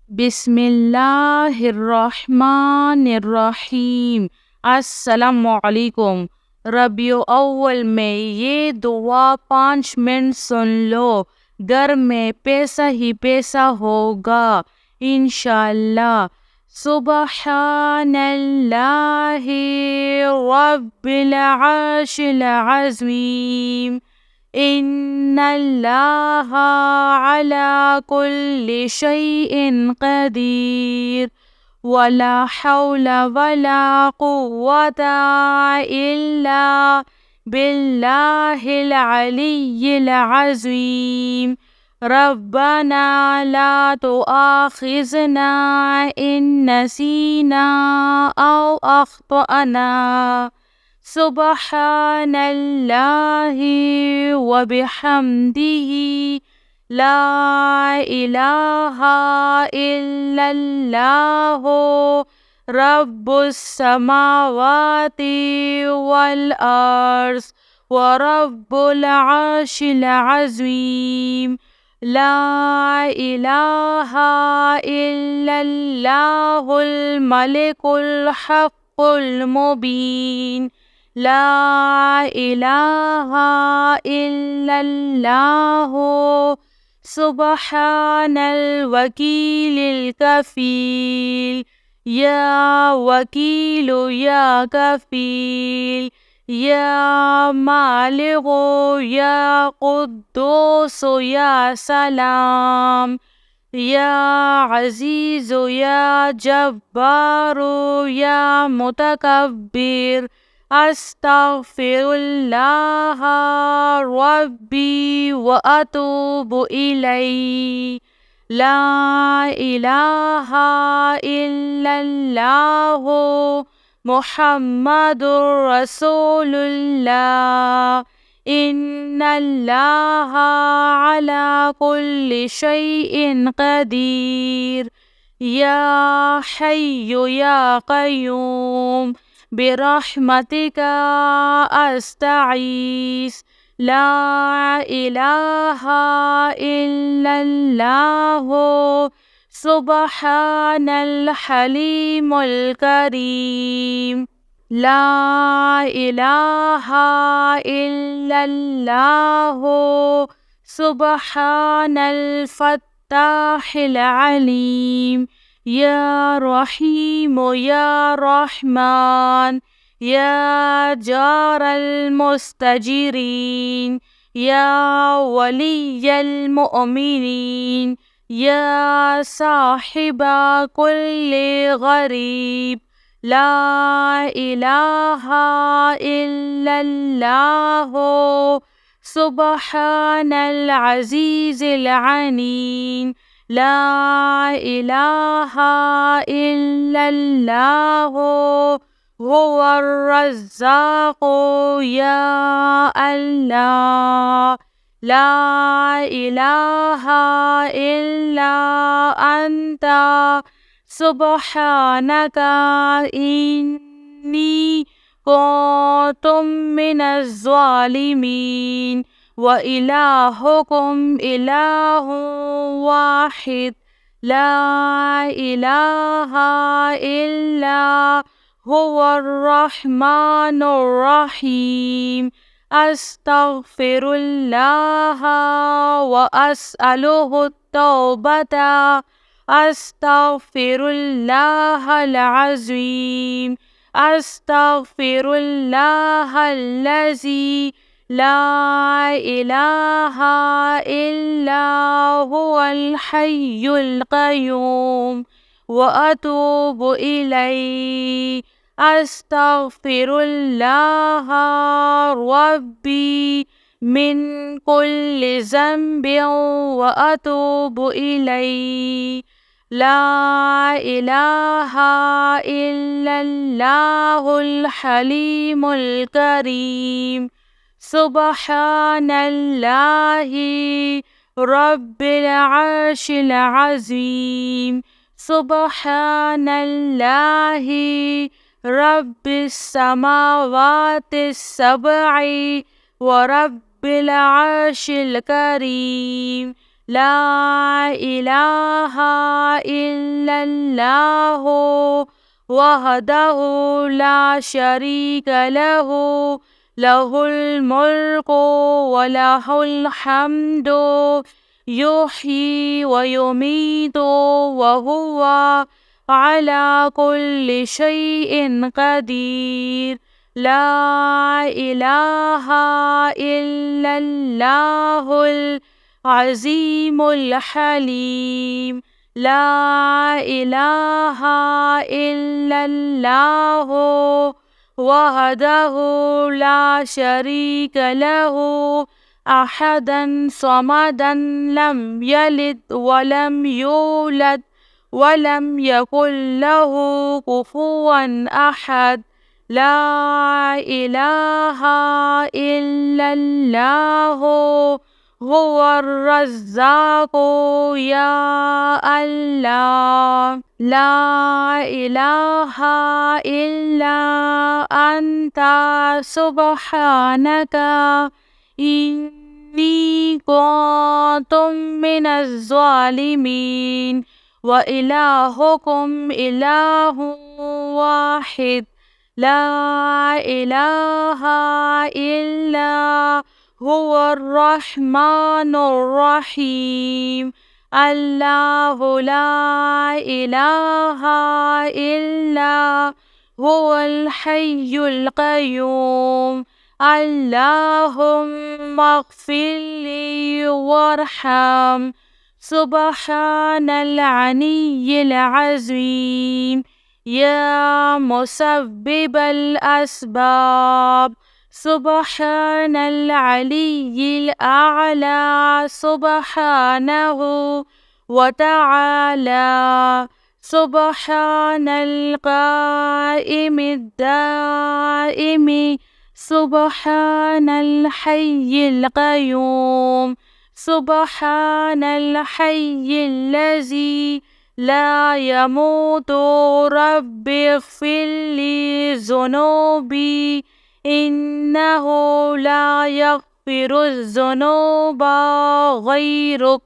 بسم اللہ الرحمن الرحیم۔ السلام علیکم۔ ربیع اول میں یہ دعا 5 منٹ سن لو، گھر میں پیسہ ہی پیسہ ہوگا انشاءاللہ۔ سبحان اللہ رب العرش العظیم، ان اللہ علی کل شیء قدیر، ولا حول ولا قوة الا باللہ العلی العظیم۔ ربنا لا تؤاخذنا ان نسینا او اخطأنا، سبحان اللہ وبحمدہ، لا الہ الا اللہ، رب السماوات والارض ورب العرش العظیم، لا الہ الا اللہ الملک الحق المبین، لا الہ الا اللہ سبحان الوکیل الکفیل، یا وکیل یا کفیل، یا مالک یا قدوس یا سلام، یا عزیز یا جبار یا متکبر، استغفر اللہ ربی واتوب الیہ، لا الہ الا اللہ محمد رسول اللہ، ان اللہ علی کل شیء قدیر، یا حی یا قیوم برحمتک استغیث، لا الہ الا اللہ سبحان الحلیم الکریم، لا الہ الا اللہ سبحان الفتاح العلیم، یا رحیم یا رحمان، یا جار المستجیرین، یا ولی المؤمنین، یا صاحب کل غریب، لا الہ الا اللہ سبحان العزیز العلیم، لا الہ الا اللہ هو الرزاق یا اللہ، لا الہ الا انت سبحانک انی کنت من الظالمین، وإلہکم الہ واحد، لا الہ الا هو الرحمن الرحیم، استغفر اللہ واسألہ التوبۃ، استغفر اللہ العظیم، استغفر اللہ الذی لا الہ الا هو الحی القیوم، واتوب الیہ، استغفر اللہ ربی من کل ذنب واتوب الیہ، لا الہ الا اللہ الحلیم الکریم، سبحان اللہ رب العرش العظیم، سبحان اللہ رب السماوات السبع ورب العرش الکریم، لا إله إلا الله وحده لا شريك له له الملك وله الحمد يحيي ويميت وهو على كل شيء قدير. لا إله إلا الله العظيم الحليم. لا إله إلا الله وحده لا شريك له أحدا صمدا لم يلد ولم يولد ولم يكن له كفوا أحد. لا إله إلا الله هو الرزاق يا الله. لا إله إلا أنت سبحانك إني كنت من الظالمين. وإلهكم إله واحد لا إله إلا هو الرحمن الرحيم. الله لا إله إلا هو الحي القيوم. اللهم اغفر لي وارحم. سبحان العلي العظيم يا مسبب الأسباب. سبحان العلي الأعلى سبحانه وتعالى. سبحان القائم الدائم سبحان الحي القيوم. سبحان الحي الذي لا يموت. رب اغفر لي ذنوبي إنه لا يغفر الذنوب غيرك.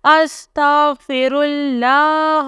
أستغفر الله